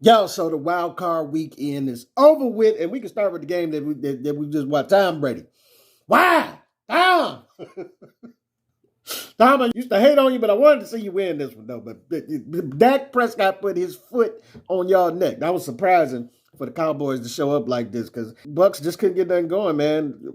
Yo, so the wild card weekend is over with, and we can start with the game that we just watched. Tom Brady. Why? Tom! Tom, I used to hate on you, but I wanted to see you win this one, though. But Dak Prescott put his foot on y'all neck. That was surprising for the Cowboys to show up like this because Bucks just couldn't get nothing going, man.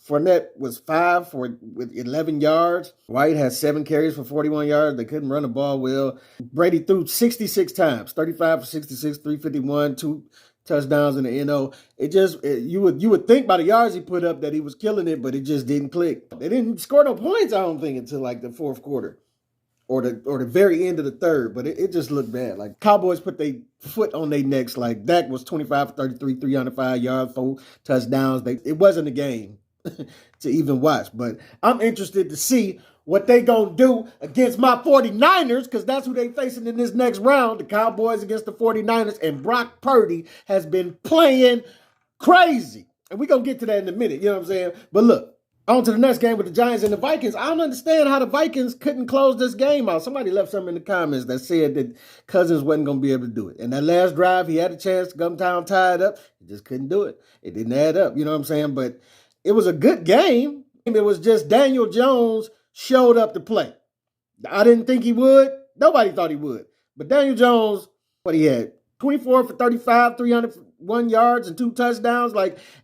Fournette was 5 with 11 yards. White has 7 carries for 41 yards. They couldn't run the ball well. Brady threw 66 times, 35 for 66, 351, 2 touchdowns in the NO. You would think by the yards he put up that he was killing it, but it just didn't click. They didn't score no points, I don't think, until like the fourth quarter or the very end of the third. But it just looked bad. Like Cowboys put their foot on their necks. Like Dak was 25 for 33, 305 yards, 4 touchdowns. It wasn't a game to even watch. But I'm interested to see what they gonna do against my 49ers, because that's who they facing in this next round, the Cowboys against the 49ers, and Brock Purdy has been playing crazy. And we're gonna get to that in a minute, you know what I'm saying? But look, on to the next game with the Giants and the Vikings. I don't understand how the Vikings couldn't close this game out. Somebody left something in the comments that said that Cousins wasn't going to be able to do it. And that last drive, he had a chance to come down, tie it up. He just couldn't do it. It didn't add up, you know what I'm saying? But it was a good game. It was just Daniel Jones showed up to play. I didn't think he would. Nobody thought he would. But Daniel Jones, what he had, 24 for 35, 301 yards and 2 touchdowns.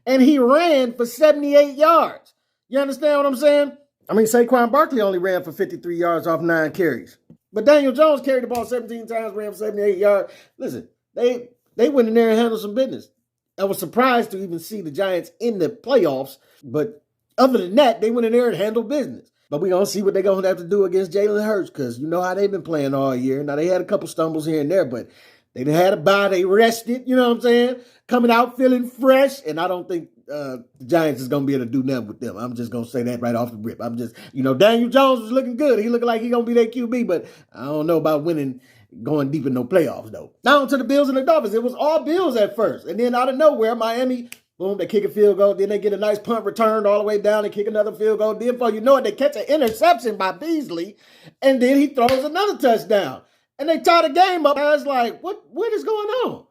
And he ran for 78 yards. You understand what I'm saying? I mean, Saquon Barkley only ran for 53 yards off 9 carries. But Daniel Jones carried the ball 17 times, ran for 78 yards. Listen, they went in there and handled some business. I was surprised to even see the Giants in the playoffs. But other than that, they went in there and handled business. But we're going to see what they're going to have to do against Jalen Hurts, because you know how they've been playing all year. Now, they had a couple stumbles here and there, but they had a bye. They rested, you know what I'm saying? Coming out feeling fresh, and I don't think the Giants is going to be able to do nothing with them. I'm just going to say that right off the rip. Daniel Jones was looking good. He looking like he's going to be their QB, but I don't know about winning, going deep in no playoffs, though. Now on to the Bills and the Dolphins. It was all Bills at first, and then out of nowhere, Miami, boom, they kick a field goal. Then they get a nice punt returned all the way down and kick another field goal. Then before you know it, they catch an interception by Beasley, and then he throws another touchdown. And they tie the game up. I was like, what is going on?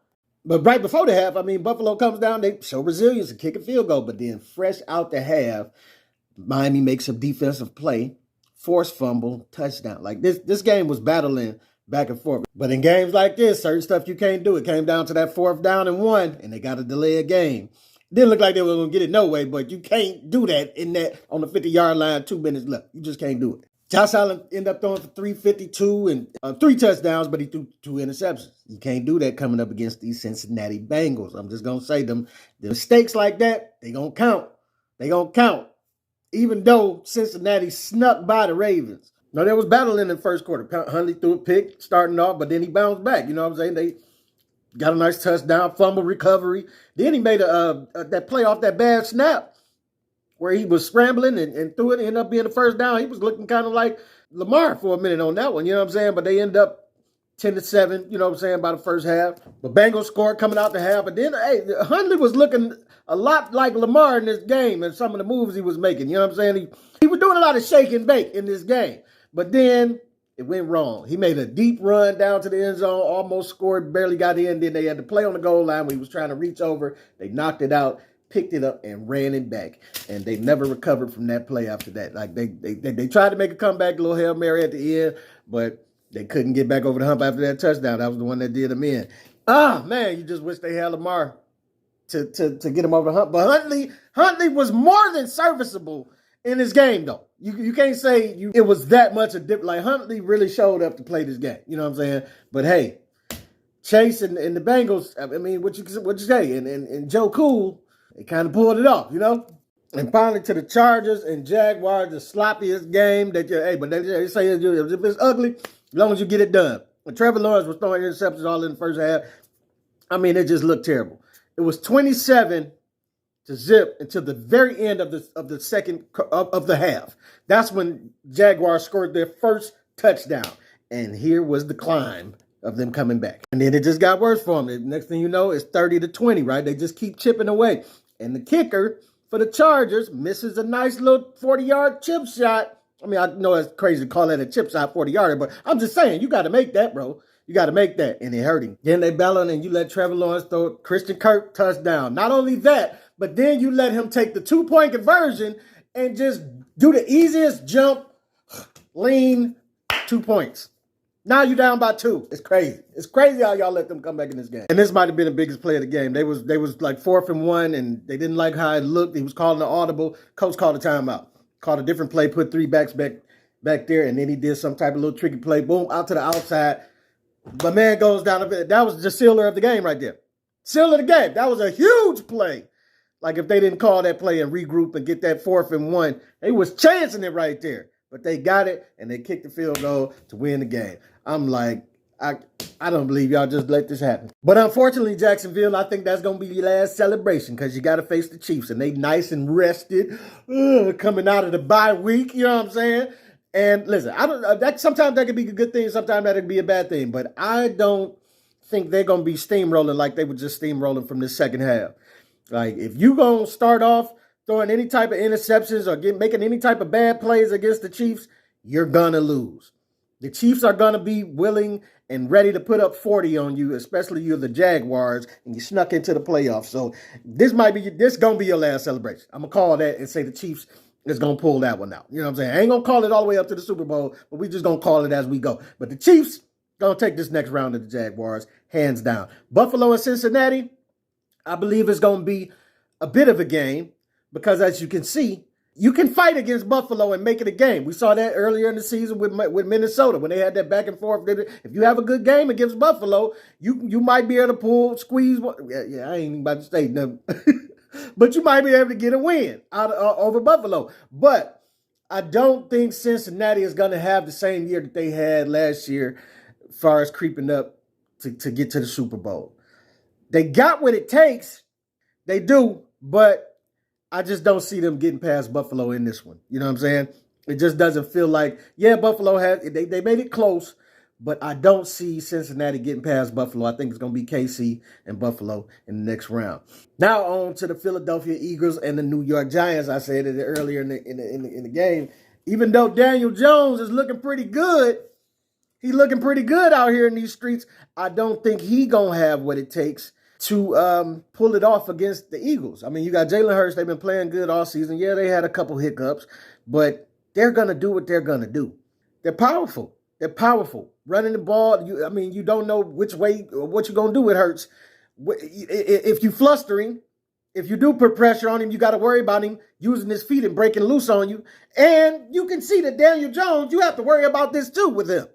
But right before the half, Buffalo comes down, they show resilience and kick a field goal. But then fresh out the half, Miami makes a defensive play, forced fumble, touchdown. This game was battling back and forth. But in games like this, certain stuff you can't do. It came down to that 4th down and 1, and they got to delay a game. Didn't look like they were going to get it no way, but you can't do that on the 50-yard line, 2 minutes left. You just can't do it. Josh Allen ended up throwing for 352 and 3 touchdowns, but he threw 2 interceptions. You can't do that coming up against these Cincinnati Bengals. I'm just going to say the mistakes like that, they going to count. They going to count, even though Cincinnati snuck by the Ravens. Now, there was battle in the first quarter. Huntley threw a pick starting off, but then he bounced back. You know what I'm saying? They got a nice touchdown, fumble recovery. Then he made that play off that bad snap where he was scrambling and threw it, ended up being the first down. He was looking kind of like Lamar for a minute on that one, you know what I'm saying? But they end up 10-7, you know what I'm saying, by the first half. But Bengals scored coming out the half. But then, Huntley was looking a lot like Lamar in this game and some of the moves he was making, you know what I'm saying? He was doing a lot of shake and bake in this game. But then it went wrong. He made a deep run down to the end zone, almost scored, barely got in. Then they had to play on the goal line when he was trying to reach over. They knocked it out, picked it up, and ran it back. And they never recovered from that play after that. They tried to make a comeback, a little Hail Mary at the end, but they couldn't get back over the hump after that touchdown. That was the one that did them in. Man, you just wish they had Lamar to get him over the hump. But Huntley was more than serviceable in this game, though. You can't say it was that much a dip. Like, Huntley really showed up to play this game. You know what I'm saying? But, hey, Chase and the Bengals, what you say? And Joe Cool, they kind of pulled it off, you know? And finally to the Chargers and Jaguars, the sloppiest game that but they say if it's ugly, as long as you get it done. When Trevor Lawrence was throwing interceptions all in the first half, it just looked terrible. It was 27-0 until the very end of the second of the half. That's when Jaguars scored their first touchdown. And here was the climb of them coming back. And then it just got worse for them. The next thing you know, it's 30-20, right? They just keep chipping away. And the kicker for the Chargers misses a nice little 40-yard chip shot. I know it's crazy to call that a chip shot 40-yarder, but I'm just saying, you got to make that, bro. You got to make that, and it hurt him. Then they ballot, and you let Trevor Lawrence throw Christian Kirk touchdown. Not only that, but then you let him take the 2-point conversion and just do the easiest jump, lean, 2 points. Now you down by 2. It's crazy. It's crazy how y'all let them come back in this game. And this might have been the biggest play of the game. They was like 4th and 1, and they didn't like how it looked. He was calling an audible. Coach called a timeout. Called a different play, put 3 backs back there, and then he did some type of little tricky play. Boom, out to the outside. My man goes down a bit. That was the sealer of the game right there. Sealer of the game. That was a huge play. Like if they didn't call that play and regroup and get that 4th and 1, they was chancing it right there. But they got it, and they kicked the field goal to win the game. I'm like, I don't believe y'all just let this happen. But unfortunately, Jacksonville, I think that's going to be the last celebration because you got to face the Chiefs, and they nice and rested coming out of the bye week. You know what I'm saying? And listen, sometimes that could be a good thing, sometimes that could be a bad thing. But I don't think they're going to be steamrolling like they were just steamrolling from this second half. Like, if you going to start off throwing any type of interceptions or making any type of bad plays against the Chiefs, you're going to lose. The Chiefs are going to be willing and ready to put up 40 on you, especially you're the Jaguars, and you snuck into the playoffs. So this going to be your last celebration. I'm going to call that and say the Chiefs is going to pull that one out. You know what I'm saying? I ain't going to call it all the way up to the Super Bowl, but we just going to call it as we go. But the Chiefs going to take this next round of the Jaguars, hands down. Buffalo and Cincinnati, I believe it's going to be a bit of a game because, as you can see, you can fight against Buffalo and make it a game. We saw that earlier in the season with Minnesota when they had that back and forth. If you have a good game against Buffalo, you might be able to squeeze. Yeah, I ain't even about to say nothing. But you might be able to get a win over Buffalo. But I don't think Cincinnati is going to have the same year that they had last year as far as creeping up to get to the Super Bowl. They got what it takes. They do, but I just don't see them getting past Buffalo in this one. You know what I'm saying? It just doesn't feel like, yeah, Buffalo they made it close, but I don't see Cincinnati getting past Buffalo. I think it's going to be KC and Buffalo in the next round. Now on to the Philadelphia Eagles and the New York Giants. I said it earlier in the game. Even though Daniel Jones is looking pretty good, he's looking pretty good out here in these streets, I don't think he going to have what it takes to pull it off against the Eagles. I mean, you got Jalen Hurts. They've been playing good all season. Yeah, they had a couple hiccups, but they're going to do what they're going to do. They're powerful. They're powerful. Running the ball, you don't know which way or what you're going to do with Hurts. If you flustering, if you do put pressure on him, you got to worry about him using his feet and breaking loose on you. And you can see that Daniel Jones, you have to worry about this too with him.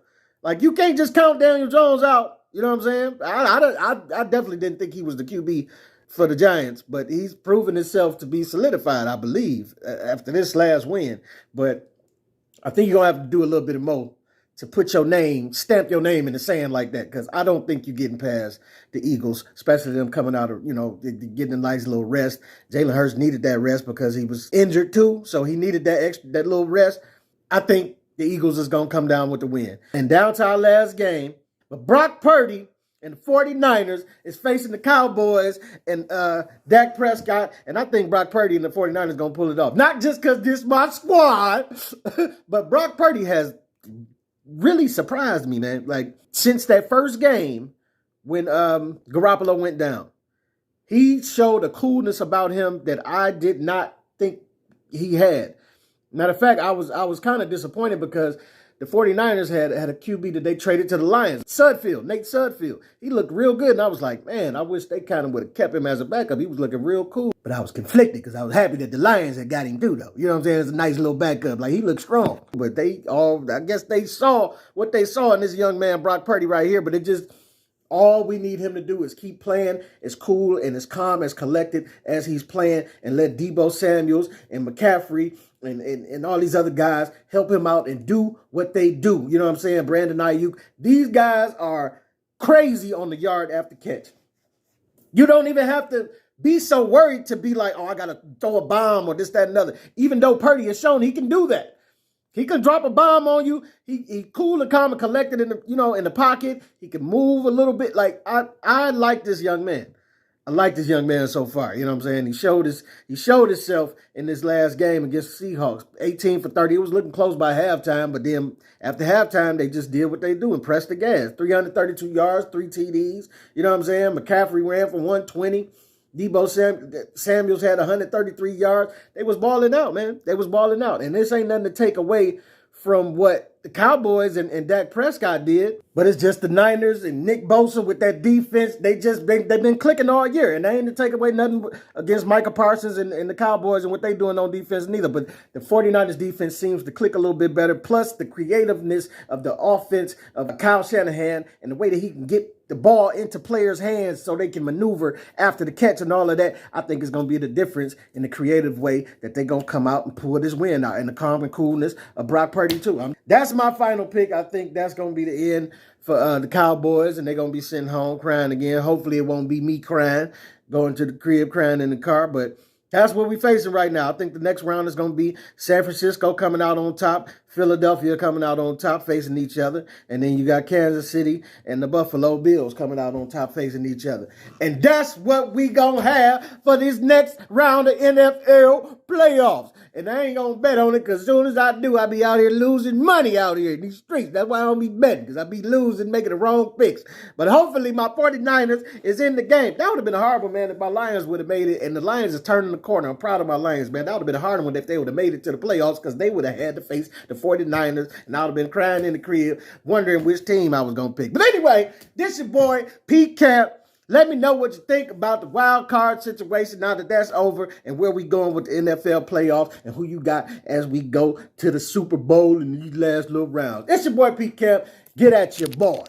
Like, you can't just count Daniel Jones out. You know what I'm saying? I definitely didn't think he was the QB for the Giants, but he's proven himself to be solidified, I believe, after this last win. But I think you're going to have to do a little bit more to put stamp your name in the sand like that, because I don't think you're getting past the Eagles, especially them coming out of, getting a nice little rest. Jalen Hurts needed that rest because he was injured too, so he needed that little rest. I think the Eagles is going to come down with the win. And down to our last game, but Brock Purdy and the 49ers is facing the Cowboys and Dak Prescott. And I think Brock Purdy and the 49ers going to pull it off. Not just because this is my squad, but Brock Purdy has really surprised me, man. Like, since that first game when Garoppolo went down, he showed a coolness about him that I did not think he had. Matter of fact, I was kind of disappointed because the 49ers had a QB that they traded to the Lions. Nate Sudfeld. He looked real good, and I was like, man, I wish they kind of would have kept him as a backup. He was looking real cool. But I was conflicted because I was happy that the Lions had got him too, though. You know what I'm saying? It's a nice little backup. Like, he looked strong. But I guess they saw what they saw in this young man, Brock Purdy, right here. But all we need him to do is keep playing as cool and as calm, as collected as he's playing, and let Deebo Samuels and McCaffrey and all these other guys help him out and do what they do. You know what I'm saying? Brandon Ayuk. These guys are crazy on the yard after catch. You don't even have to be so worried to be like, oh, I got to throw a bomb or this, that, and other. Even though Purdy has shown he can do that. He can drop a bomb on you. He cool and calm and collected in the pocket. He can move a little bit. Like, I like this young man. I like this young man so far. You know what I'm saying? He showed himself in this last game against the Seahawks. 18 for 30. It was looking close by halftime, but then after halftime, they just did what they do and pressed the gas. 332 yards, 3 TDs. You know what I'm saying? McCaffrey ran for 120. Samuels had 133 yards. They was balling out, man. They was balling out. And this ain't nothing to take away from what the Cowboys and Dak Prescott did, but it's just the Niners and Nick Bosa with that defense. They've been clicking all year, and they ain't to take away nothing against Micah Parsons and the Cowboys and what they doing on defense neither. But the 49ers defense seems to click a little bit better, plus the creativeness of the offense of Kyle Shanahan and the way that he can get the ball into players' hands so they can maneuver after the catch and all of that. I think it's going to be the difference in the creative way that they're going to come out and pull this win out, and the calm and coolness of Brock Purdy too. That's my final pick. I think that's going to be the end for the Cowboys, and they're going to be sitting home crying again. Hopefully it won't be me crying, going to the crib crying in the car, but that's what we're facing right now. I think the next round is going to be San Francisco coming out on top, Philadelphia coming out on top facing each other, and then you got Kansas City and the Buffalo Bills coming out on top facing each other. And that's what we going to have for this next round of NFL playoffs. And I ain't going to bet on it because as soon as I do, I be out here losing money out here in these streets. That's why I don't be betting, because I be losing, making the wrong picks. But hopefully my 49ers is in the game. That would have been horrible, man, if my Lions would have made it, and the Lions is turning the corner. I'm proud of my Lions, man. That would have been a hard one if they would have made it to the playoffs, because they would have had to face the 49ers, and I would have been crying in the crib, wondering which team I was going to pick. But anyway, this your boy, Pete Camp. Let me know what you think about the wild card situation now that that's over, and where we going with the NFL playoffs, and who you got as we go to the Super Bowl in these last little rounds. It's your boy, Pete Camp. Get at your boy.